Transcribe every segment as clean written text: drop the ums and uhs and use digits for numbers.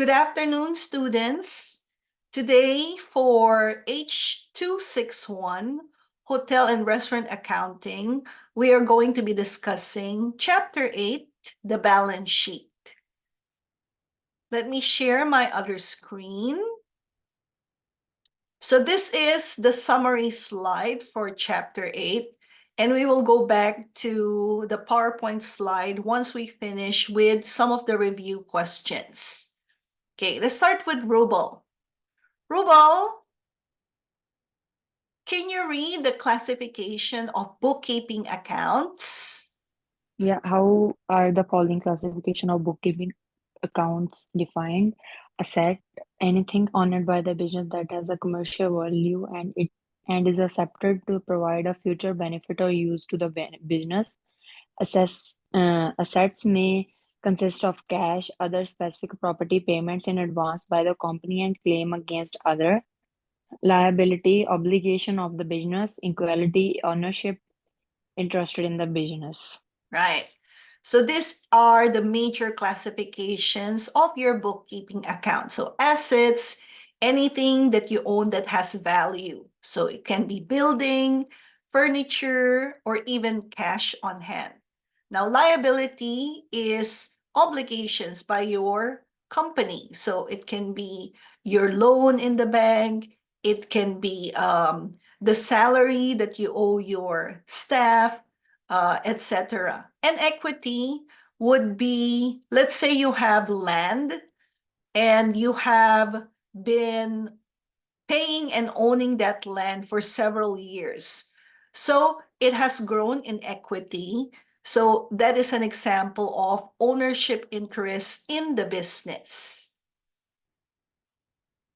Good afternoon, students. Today for H261 Hotel and Restaurant Accounting, we are going to be discussing Chapter 8, the balance sheet. Let me share my other screen. So this is the summary slide for Chapter 8, and we will go back to the PowerPoint slide once we finish with some of the review questions. Okay, let's start with Rubel. Rubel, can you read the classification of bookkeeping accounts? Yeah, how are the following classification of bookkeeping accounts defined? Asset, anything owned by the business that has a commercial value and is accepted to provide a future benefit or use to the business. Assets may consist of cash, other specific property payments in advance by the company and claim against other. Liability, obligation of the business, equality, ownership, interested in the business. Right. So these are the major classifications of your bookkeeping account. So assets, anything that you own that has value. So it can be building, furniture, or even cash on hand. Now, liability is obligations by your company. So it can be your loan in the bank. It can be the salary that you owe your staff, etc. And equity would be, let's say you have land and you have been paying and owning that land for several years. So it has grown in equity. So that is an example of ownership interest in the business.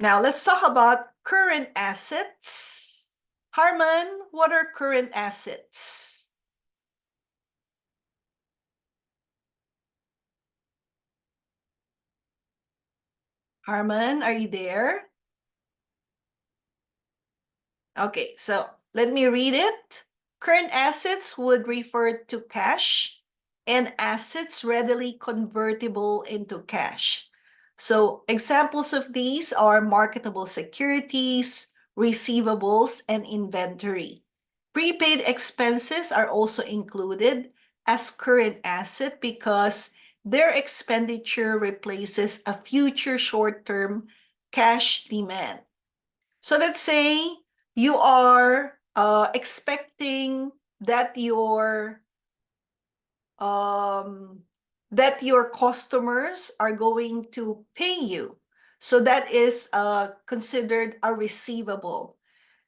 Now let's talk about current assets. Harman, what are current assets? Harman, are you there? Okay, so let me read it. Current assets would refer to cash and assets readily convertible into cash. So examples of these are marketable securities, receivables, and inventory. Prepaid expenses are also included as current asset because their expenditure replaces a future short-term cash demand. So let's say you are expecting that your customers are going to pay you. So that is considered a receivable.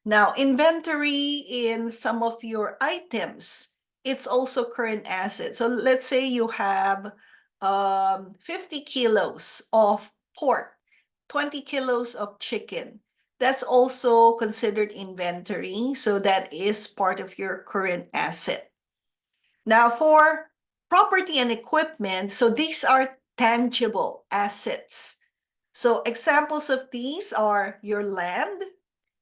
Now, inventory in some of your items, it's also current asset. So let's say you have 50 kilos of pork, 20 kilos of chicken. That's also considered inventory. So that is part of your current asset. Now, for property and equipment, so these are tangible assets. So examples of these are your land,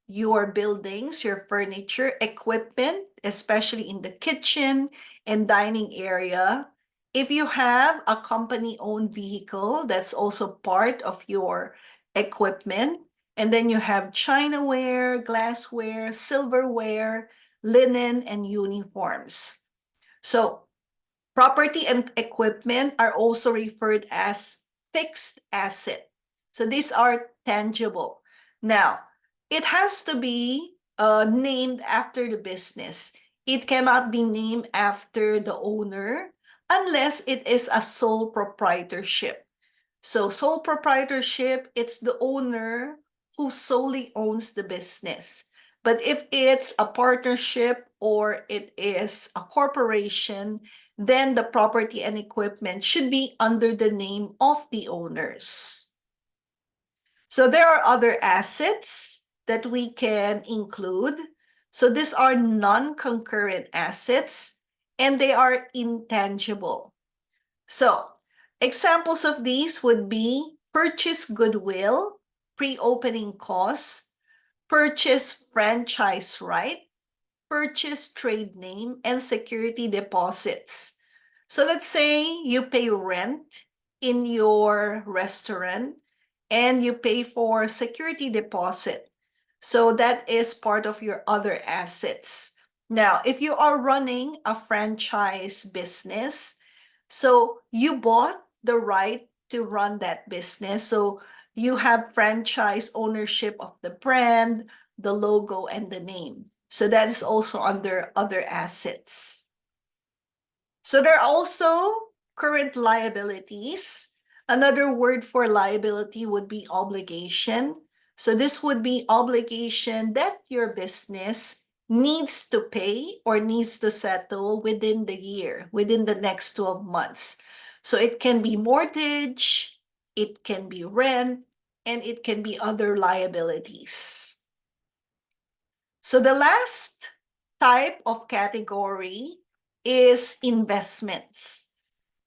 your buildings, your furniture, equipment, especially in the kitchen and dining area. If you have a company-owned vehicle, that's also part of your equipment. And then you have chinaware, glassware, silverware, linen, and uniforms. So property and equipment are also referred as fixed asset. So these are tangible. Now, it has to be named after the business. It cannot be named after the owner unless it is a sole proprietorship. So sole proprietorship, it's the owner who solely owns the business. But if it's a partnership or it is a corporation, then the property and equipment should be under the name of the owners. So there are other assets that we can include. So these are non-concurrent assets and they are intangible. So examples of these would be purchase goodwill, pre-opening costs, purchase franchise right, purchase trade name, and security deposits. So let's say you pay rent in your restaurant and you pay for security deposit. So that is part of your other assets. Now, if you are running a franchise business, so you bought the right to run that business. So you have franchise ownership of the brand, the logo, and the name. So that is also under other assets. So there are also current liabilities. Another word for liability would be obligation. So this would be obligation that your business needs to pay or needs to settle within the year, within the next 12 months. So it can be mortgage, it can be rent, and it can be other liabilities. So the last type of category is investments.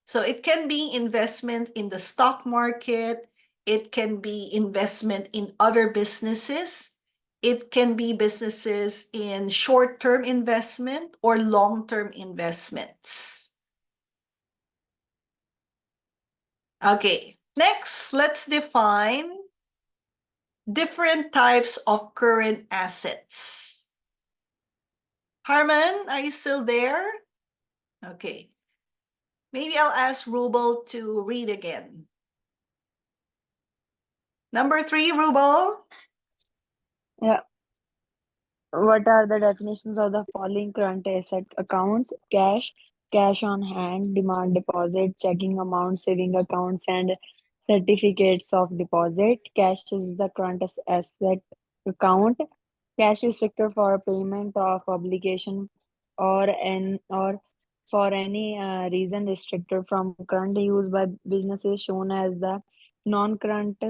So it can be investment in the stock market, it can be investment in other businesses, it can be businesses in short-term investment or long-term investments. Okay, next, let's define different types of current assets. Harman, are you still there? Okay. Maybe I'll ask Rubel to read again. Number 3, Rubel. Yeah. What are the definitions of the following current asset accounts? Cash, cash on hand, demand deposit, checking accounts, saving accounts, and certificates of deposit. Cash is the current asset account. Cash is secured for payment of obligation or for any reason restricted from current use by businesses shown as the non-current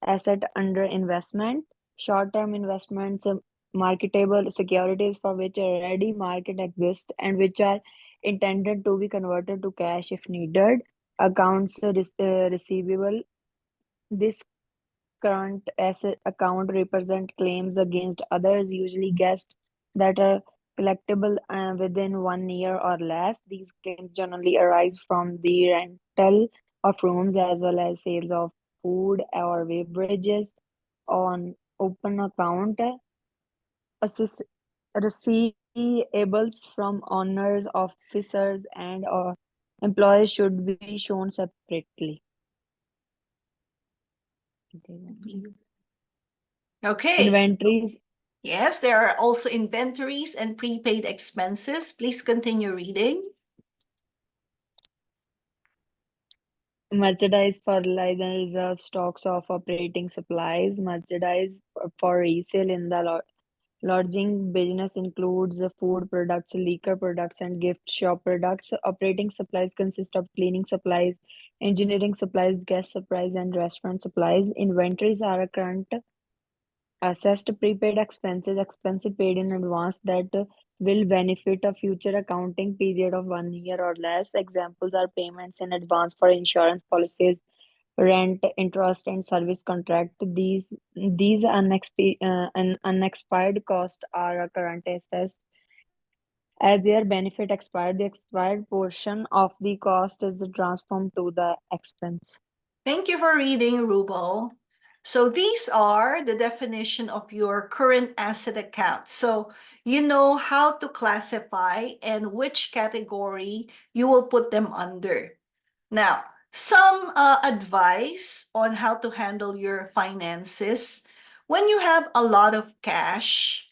asset under investment. Short-term investments, marketable securities for which a ready market exists and which are intended to be converted to cash if needed. Accounts receivable. This current asset account represent claims against others, usually guests, that are collectible within 1 year or less. These claims generally arise from the rental of rooms as well as sales of food or beverages on open account. Assess- Receivables from owners, officers, and or employees should be shown separately. Okay. Inventories. Yes, there are also inventories and prepaid expenses. Please continue reading. Merchandise, fertilizer, and reserve stocks of operating supplies. Merchandise for resale in the lodging business includes food products, liquor products, and gift shop products. Operating supplies consist of cleaning supplies, engineering supplies, guest supplies, and restaurant supplies. Inventories are a current assessed prepaid expenses, expenses paid in advance that will benefit a future accounting period of 1 year or less. Examples are payments in advance for insurance policies, rent, interest, and service contract. Unexpired costs are a current assets. As their benefit expired, the expired portion of the cost is transformed to the expense. Thank you for reading, Rubel. So these are the definition of your current asset account. So you know how to classify and which category you will put them under. Now, some advice on how to handle your finances. When you have a lot of cash,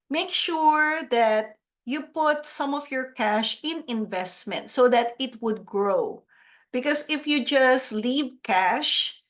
make sure that you put some of your cash in investment so that it would grow. Because if you just leave cash,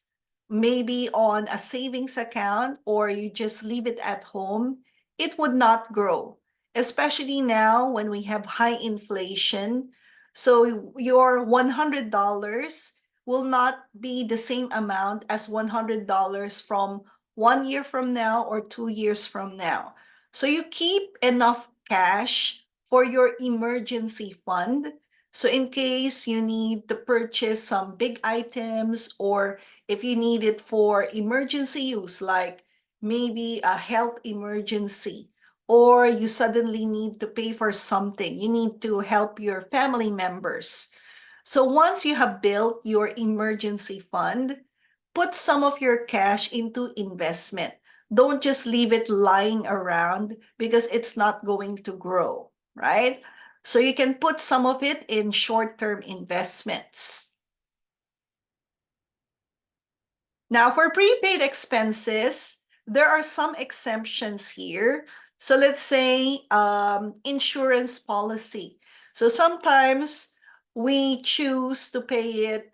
maybe on a savings account or you just leave it at home, it would not grow, especially now when we have high inflation. So your $100 will not be the same amount as $100 from 1 year from now or 2 years from now. So you keep enough cash for your emergency fund. So in case you need to purchase some big items or if you need it for emergency use, like maybe a health emergency, or you suddenly need to pay for something, you need to help your family members. So once you have built your emergency fund, put some of your cash into investment. Don't just leave it lying around because it's not going to grow, right? So you can put some of it in short-term investments. Now, for prepaid expenses, there are some exemptions here. So let's say insurance policy. So sometimes we choose to pay it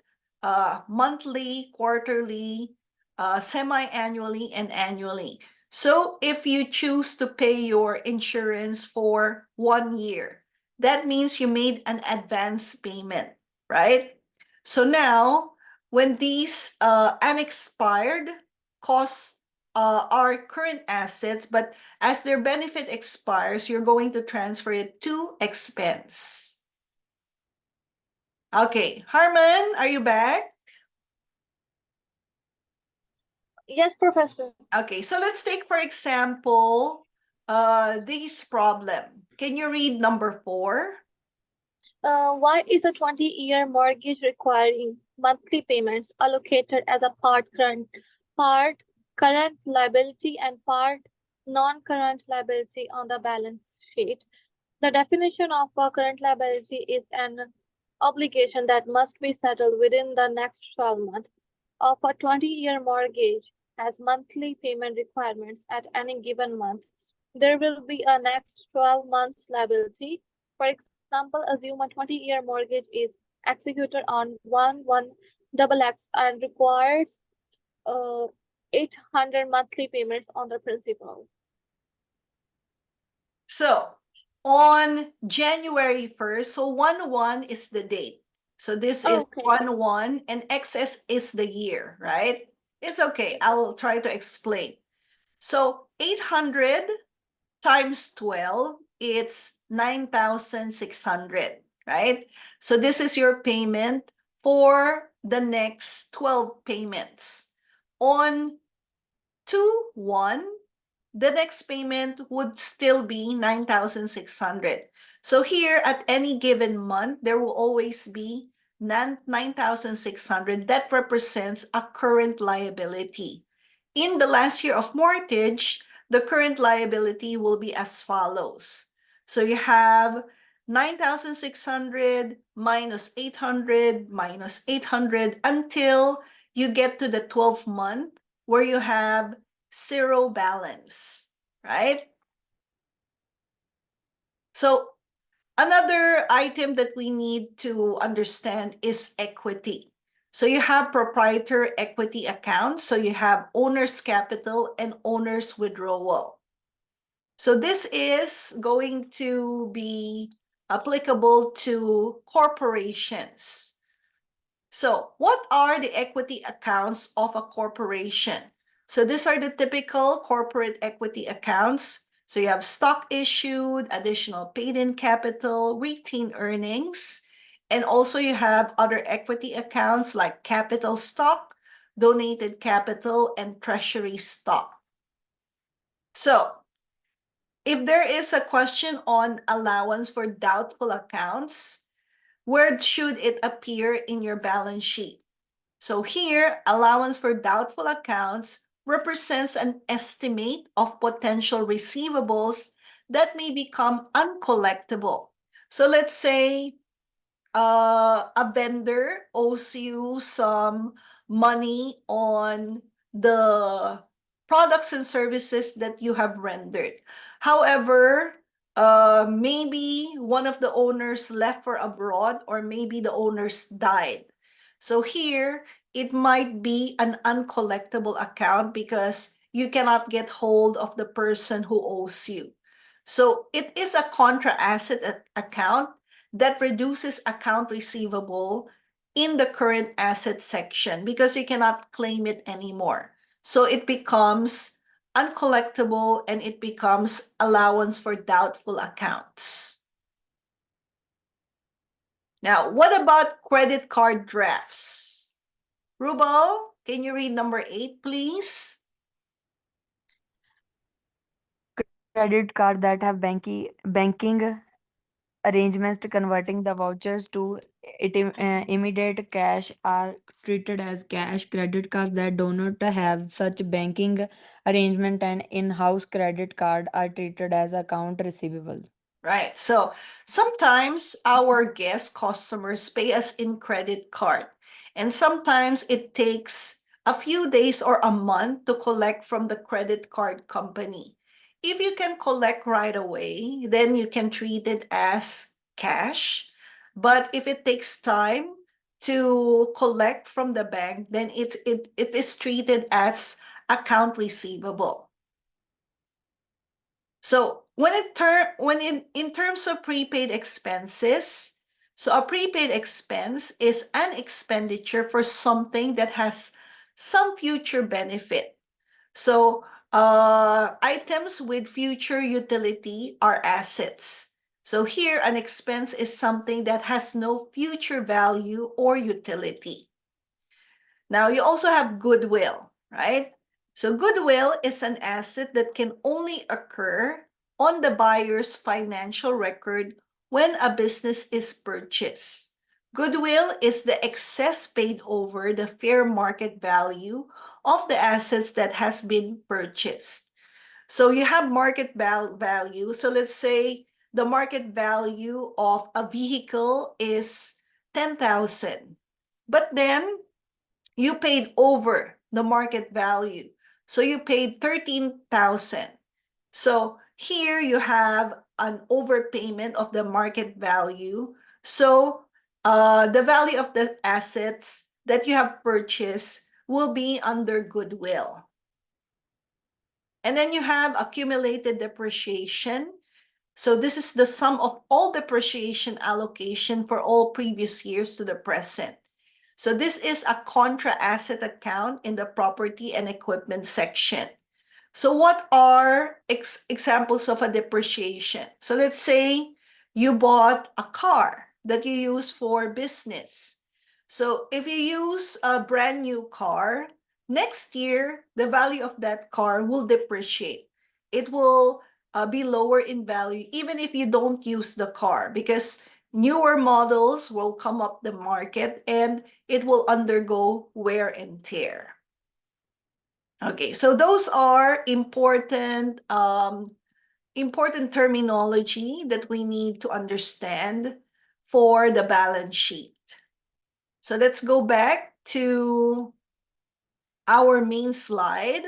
monthly, quarterly, semi-annually, and annually. So if you choose to pay your insurance for 1 year, that means you made an advance payment, right? So now, when these unexpired costs are current assets, but as their benefit expires, you're going to transfer it to expense. Okay, Harmon, are you back? Yes, Professor. Okay, so let's take, for example, this problem. Can you read number 4? Why is a 20-year mortgage requiring monthly payments allocated as a part current liability and part non-current liability on the balance sheet? The definition of a current liability is an obligation that must be settled within the next 12 months. Of a 20-year mortgage has monthly payment requirements at any given month. There will be a next 12 months liability. For example, assume a 20-year mortgage is executed on 11XX and requires uh, 800 monthly payments on the principal. So on January 1st, so 1/1 is the date. So this is Okay. 1/1 and XS is the year, right? It's okay. I'll try to explain. So 800 times 12, it's 9,600, right? So this is your payment for the next 12 payments. On 2/1, the next payment would still be 9,600. So here at any given month, there will always be 9,600 that represents a current liability. In the last year of mortgage, the current liability will be as follows. So you have 9,600 minus 800 minus 800 until you get to the 12th month where you have zero balance, right? So another item that we need to understand is equity. So you have proprietor equity accounts. So you have owner's capital and owner's withdrawal. So this is going to be applicable to corporations. So what are the equity accounts of a corporation? So these are the typical corporate equity accounts. So you have stock issued, additional paid-in capital, retained earnings, and also you have other equity accounts like capital stock, donated capital, and treasury stock. So if there is a question on allowance for doubtful accounts, where should it appear in your balance sheet? So here, allowance for doubtful accounts represents an estimate of potential receivables that may become uncollectible. So let's say a vendor owes you some money on the products and services that you have rendered. However, maybe one of the owners left for abroad, or maybe the owners died. So here, it might be an uncollectible account because you cannot get hold of the person who owes you. So it is a contra asset account that reduces account receivable in the current asset section because you cannot claim it anymore. So it becomes uncollectible and it becomes allowance for doubtful accounts. Now, what about credit card drafts? Rubal, can you read number 8, please? Credit card that have banking arrangements to converting the vouchers to immediate cash are treated as cash. Credit cards that do not have such banking arrangement and in-house credit card are treated as account receivable. Right. So sometimes our guest customers pay us in credit card, and sometimes it takes a few days or a month to collect from the credit card company. If you can collect right away, then you can treat it as cash. But if it takes time to collect from the bank, then it is treated as account receivable. So in terms of prepaid expenses, so a prepaid expense is an expenditure for something that has some future benefit. So items with future utility are assets. So here an expense is something that has no future value or utility. Now you also have goodwill, right? So goodwill is an asset that can only occur on the buyer's financial record when a business is purchased. Goodwill is the excess paid over the fair market value of the assets that has been purchased. So you have market value. So let's say the market value of a vehicle is 10,000. But then you paid over the market value. So you paid 13,000. So here you have an overpayment of the market value. So the value of the assets that you have purchased will be under goodwill. And then you have accumulated depreciation. So this is the sum of all depreciation allocation for all previous years to the present. So this is a contra asset account in the property and equipment section. So what are examples of a depreciation? So let's say you bought a car that you use for business. So if you use a brand new car, next year, the value of that car will depreciate. It will be lower in value even if you don't use the car, because newer models will come up the market and it will undergo wear and tear. Okay, so those are important terminology that we need to understand for the balance sheet. So let's go back to our main slide.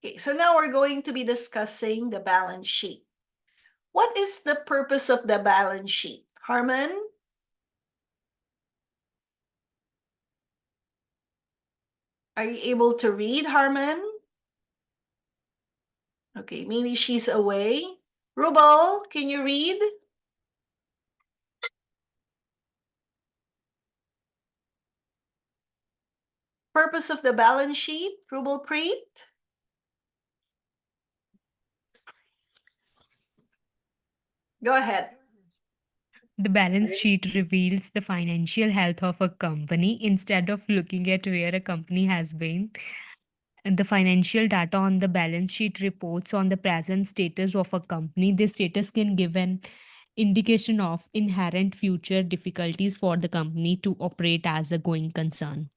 Okay, so now we're going to be discussing the balance sheet. What is the purpose of the balance sheet? Harmon? Are you able to read, Harmon? Okay, maybe she's away. Rubal, can you read? Purpose of the balance sheet, Rubal Preet? Go ahead. The balance sheet reveals the financial health of a company instead of looking at where a company has been. And the financial data on the balance sheet reports on the present status of a company. This status can give an indication of inherent future difficulties for the company to operate as a going concern.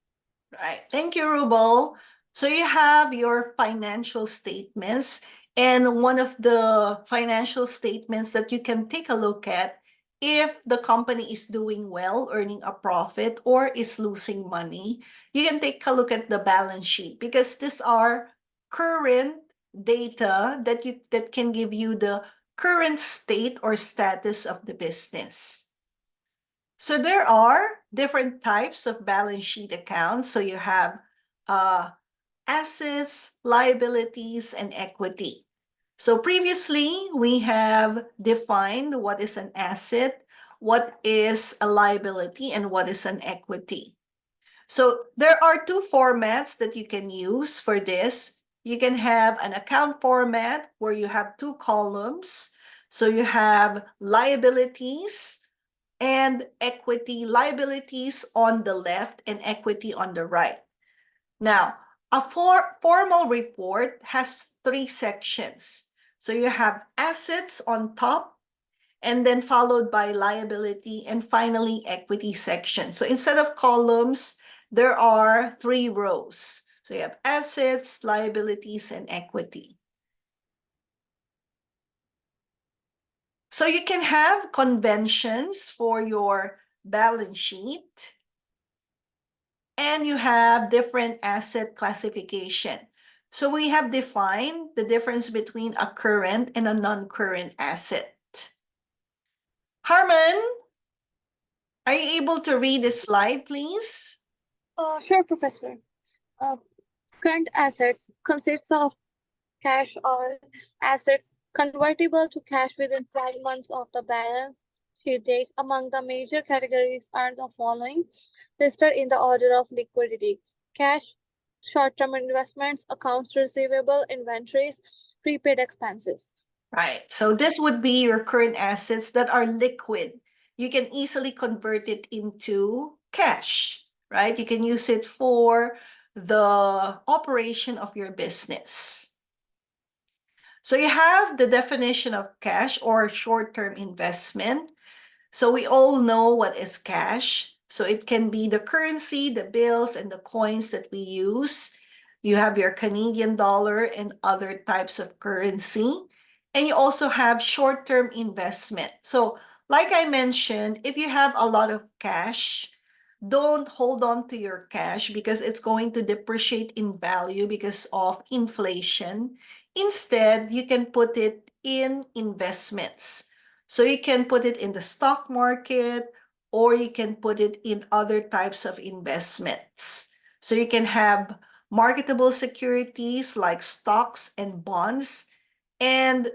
Right. Thank you, Rubal. So you have your financial statements, and one of the financial statements that you can take a look at if the company is doing well, earning a profit, or is losing money, you can take a look at the balance sheet, because these are current data that can give you the current state or status of the business. So there are different types of balance sheet accounts. So you have assets, liabilities, and equity. So previously, we have defined what is an asset, what is a liability, and what is an equity. So there are two formats that you can use for this. You can have an account format where you have two columns. So you have liabilities and equity, liabilities on the left and equity on the right. Now, a formal report has three sections. So you have assets on top, and then followed by liability, and finally equity section. So instead of columns, there are 3 rows. So you have assets, liabilities, and equity. So you can have conventions for your balance sheet, and you have different asset classification. So we have defined the difference between a current and a non-current asset. Harmon, are you able to read this slide, please? Sure, Professor. Uh, Current assets consists of cash or assets convertible to cash within 12 months of the balance sheet date. Among the major categories are the following, listed in the order of liquidity: cash, short-term investments, accounts receivable, inventories, prepaid expenses. Right. So this would be your current assets that are liquid. You can easily convert it into cash, right? You can use it for the operation of your business. So you have the definition of cash or short-term investment. So we all know what is cash. So it can be the currency, the bills, and the coins that we use. You have your Canadian dollar and other types of currency. And you also have short-term investment. So like I mentioned, if you have a lot of cash, don't hold on to your cash because it's going to depreciate in value because of inflation. Instead, you can put it in investments. So you can put it in the stock market, or you can put it in other types of investments. So you can have marketable securities like stocks and bonds. And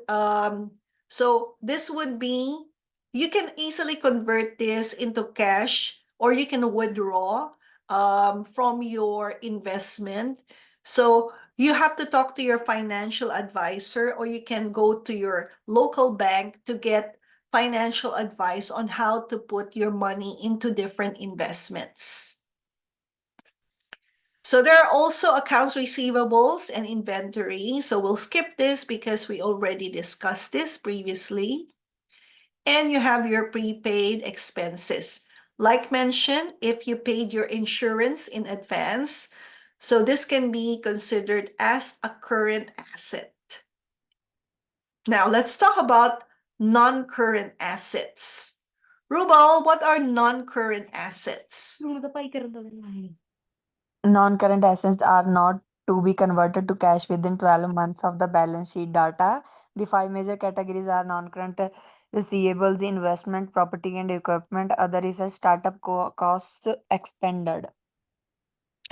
so this would be, you can easily convert this into cash, or you can withdraw from your investment. So you have to talk to your financial advisor, or you can go to your local bank to get financial advice on how to put your money into different investments. So there are also accounts receivables and inventory. So we'll skip this because we already discussed this previously. And you have your prepaid expenses. Like mentioned, if you paid your insurance in advance, so this can be considered as a current asset. Now let's talk about non-current assets. Rubal, what are non-current assets? Non-current assets are not to be converted to cash within 12 months of the balance sheet data. The 5 major categories are non-current receivables, investment, property and equipment, other research, startup costs, expended,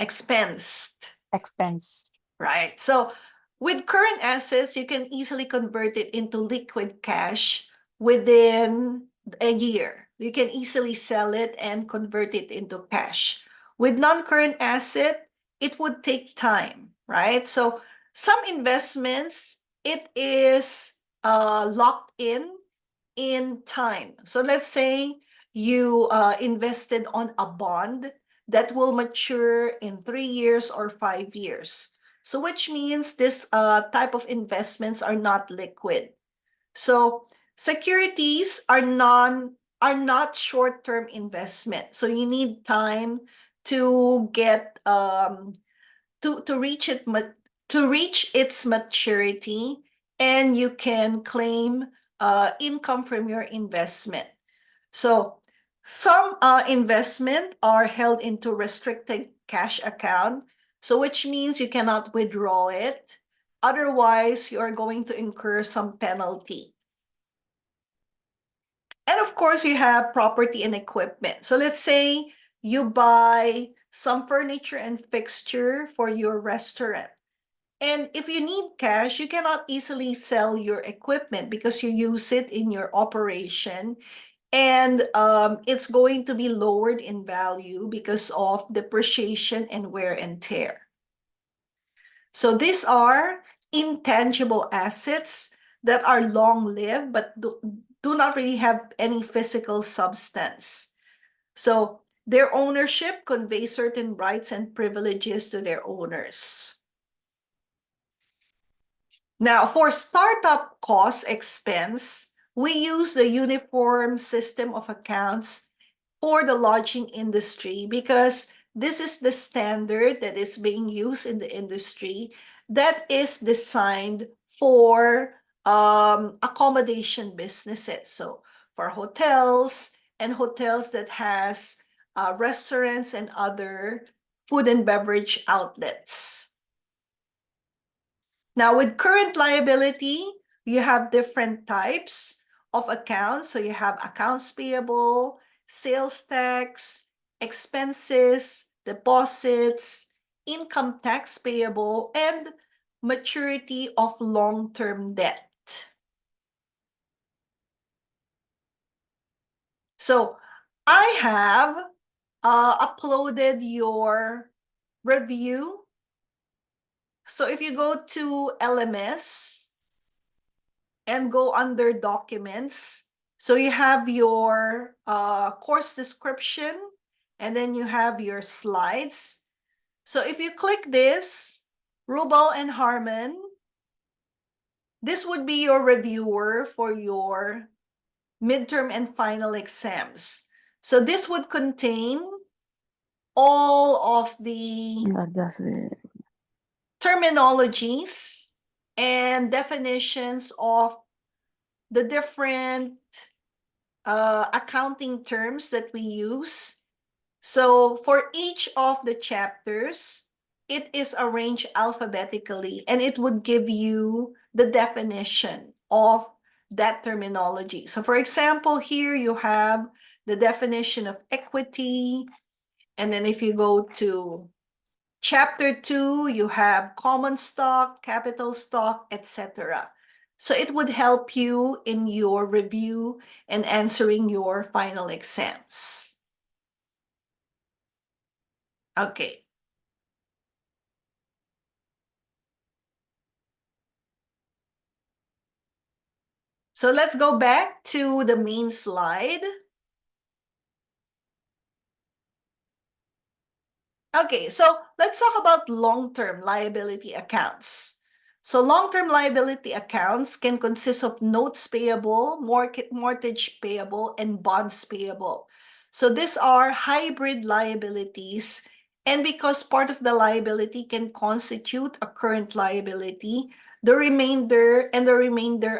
Expensed. expense. Right. So with current assets, you can easily convert it into liquid cash within a year. You can easily sell it and convert it into cash. With non-current asset, it would take time, right? So some investments, it is locked in time. So let's say you invested on a bond that will mature in 3 years or 5 years. So which means this type of investments are not liquid. So securities are not short-term investment. So you need time to get to reach its maturity, and you can claim income from your investment. So some investment are held into restricted cash account, so which means you cannot withdraw it. Otherwise, you are going to incur some penalty. And of course, you have property and equipment. So let's say you buy some furniture and fixture for your restaurant. And if you need cash, you cannot easily sell your equipment because you use it in your operation. And it's going to be lowered in value because of depreciation and wear and tear. So these are intangible assets that are long-lived but do not really have any physical substance. So their ownership conveys certain rights and privileges to their owners. Now, for startup cost expense, we use the uniform system of accounts for the lodging industry because this is the standard that is being used in the industry that is designed for accommodation businesses. So for hotels and hotels that has restaurants and other food and beverage outlets. Now with current liability, you have different types of accounts. So you have accounts payable, sales tax, expenses, deposits, income tax payable, and maturity of long-term debt. So I have uploaded your review. So if you go to LMS and go under documents, so you have your course description, and then you have your slides. So if you click this, Rubal and Harmon, this would be your reviewer for your midterm and final exams. So this would contain all of the terminologies and definitions of the different accounting terms that we use. So for each of the chapters, it is arranged alphabetically, and it would give you the definition of that terminology. So for example, here you have the definition of equity. And then if you go to Chapter 2, you have common stock, capital stock, etc. So it would help you in your review and answering your final exams. Okay. So let's go back to the main slide. Okay, so let's talk about long-term liability accounts. So long-term liability accounts can consist of notes payable, mortgage payable, and bonds payable. So these are hybrid liabilities, and because part of the liability can constitute a current liability, the remainder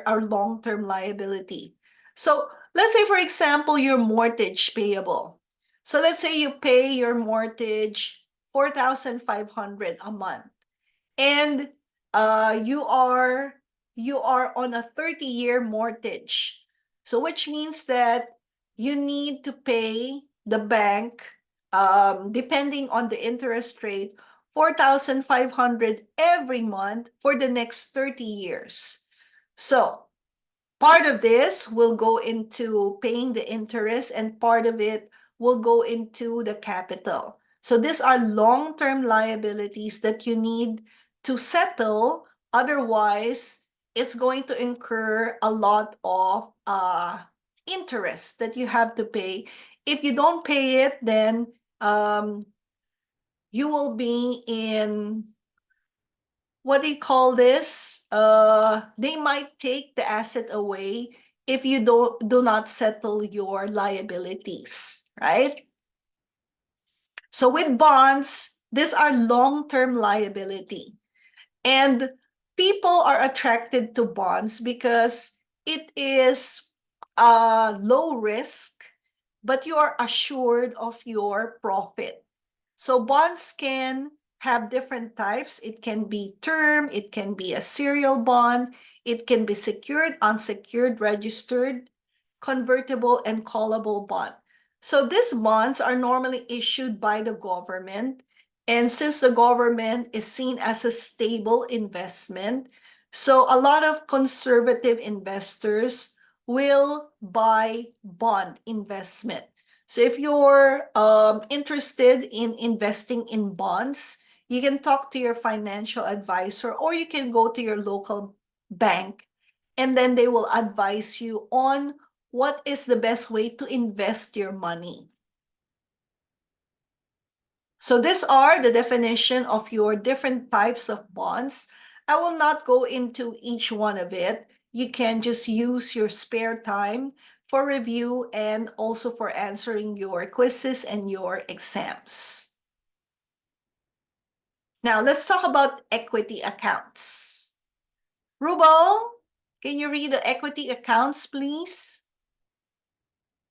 are long-term liability. So let's say, for example, your mortgage payable. So let's say you pay your mortgage 4,500 a month, and you are on a 30-year mortgage. So which means that you need to pay the bank, depending on the interest rate, 4,500 every month for the next 30 years. So part of this will go into paying the interest, and part of it will go into the capital. So these are long-term liabilities that you need to settle. Otherwise, it's going to incur a lot of interest that you have to pay. If you don't pay it, then you will be in, what do you call this? They might take the asset away if you do not settle your liabilities, right? So with bonds, these are long-term liability. And people are attracted to bonds because it is low risk, but you are assured of your profit. So bonds can have different types. It can be term, it can be a serial bond, it can be secured, unsecured, registered, convertible, and callable bond. So these bonds are normally issued by the government. And since the government is seen as a stable investment, so a lot of conservative investors will buy bond investment. So if you're interested in investing in bonds, you can talk to your financial advisor, or you can go to your local bank, and then they will advise you on what is the best way to invest your money. So these are the definition of your different types of bonds. I will not go into each one of it. you can just use your spare time for review and also for answering your quizzes and your exams. Now, let's talk about equity accounts. Rubal, can you read the equity accounts, please?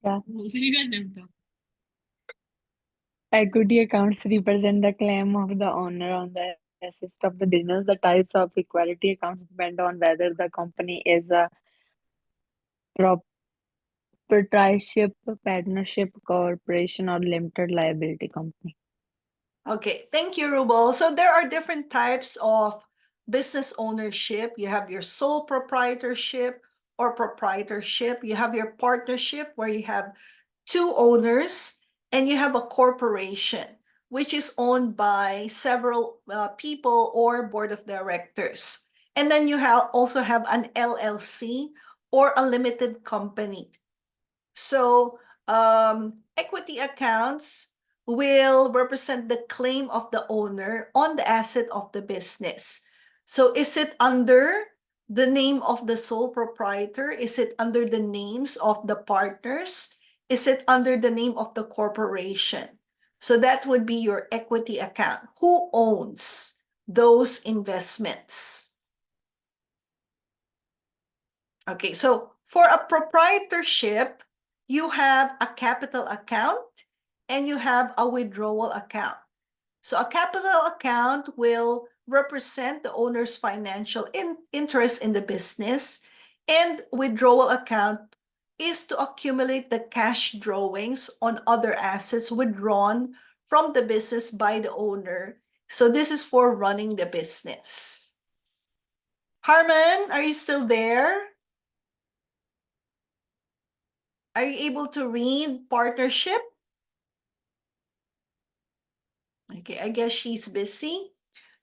Yeah. Equity accounts represent the claim of the owner on the assets of the business. The types of equity accounts depend on whether the company is a proprietorship, partnership, corporation, or limited liability company. Okay, thank you, Rubal. So there are different types of business ownership. You have your sole proprietorship or proprietorship. You have your partnership where you have two owners, and you have a corporation, which is owned by several people or board of directors. And then you also have an LLC or a limited company. So equity accounts will represent the claim of the owner on the asset of the business. So is it under the name of the sole proprietor? Is it under the names of the partners? Is it under the name of the corporation? So that would be your equity account. Who owns those investments? Okay, so for a proprietorship, you have a capital account and you have a withdrawal account. So a capital account will represent the owner's financial interest in the business, and withdrawal account is to accumulate the cash drawings on other assets withdrawn from the business by the owner. So this is for running the business. Harmon, are you still there? Are you able to read partnership? Okay, I guess she's busy.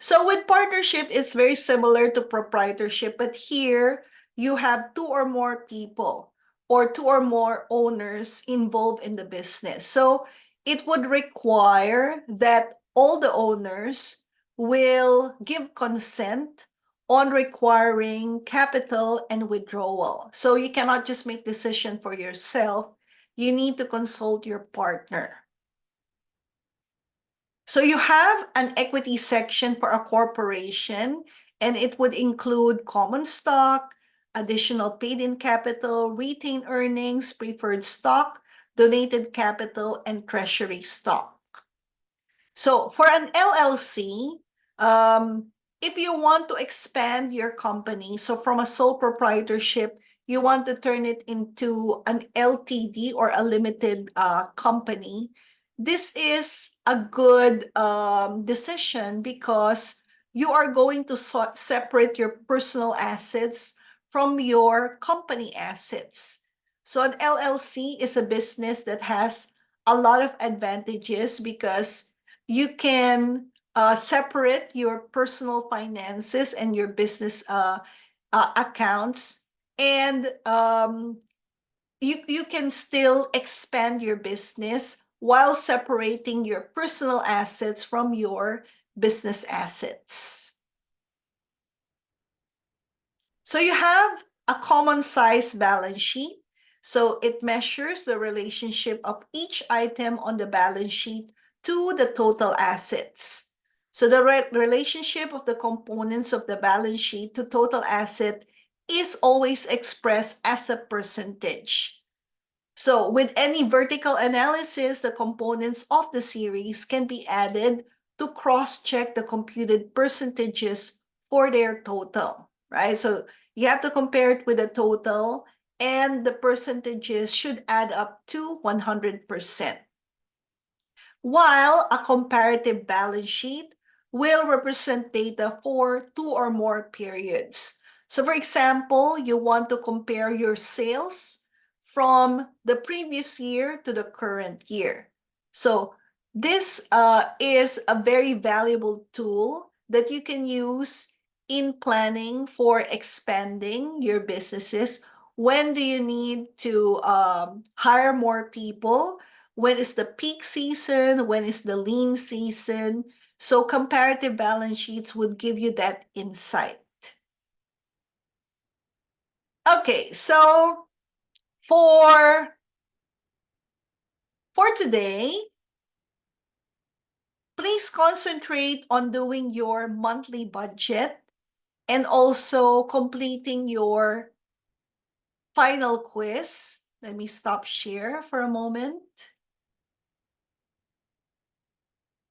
So with partnership, it's very similar to proprietorship, but here you have two or more people or two or more owners involved in the business. So it would require that all the owners will give consent on requiring capital and withdrawal. So you cannot just make decision for yourself. You need to consult your partner. So you have an equity section for a corporation, and it would include common stock, additional paid-in capital, retained earnings, preferred stock, donated capital, and treasury stock. So for an LLC, if you want to expand your company, so from a sole proprietorship, you want to turn it into an LTD or a limited company, this is a good decision because you are going to separate your personal assets from your company assets. So an LLC is a business that has a lot of advantages because you can separate your personal finances and your business accounts, and you can still expand your business while separating your personal assets from your business assets. So you have a common size balance sheet. So it measures the relationship of each item on the balance sheet to the total assets. So the relationship of the components of the balance sheet to total asset is always expressed as a percentage. So with any vertical analysis, the components of the series can be added to cross-check the computed percentages for their total, right? So you have to compare it with the total, and the percentages should add up to 100%. While a comparative balance sheet will represent data for two or more periods. So for example, you want to compare your sales from the previous year to the current year. So this is a very valuable tool that you can use in planning for expanding your businesses. When do you need to hire more people? When is the peak season? When is the lean season? So comparative balance sheets would give you that insight. Okay, so for today, please concentrate on doing your monthly budget and also completing your final quiz. Let me stop share for a moment.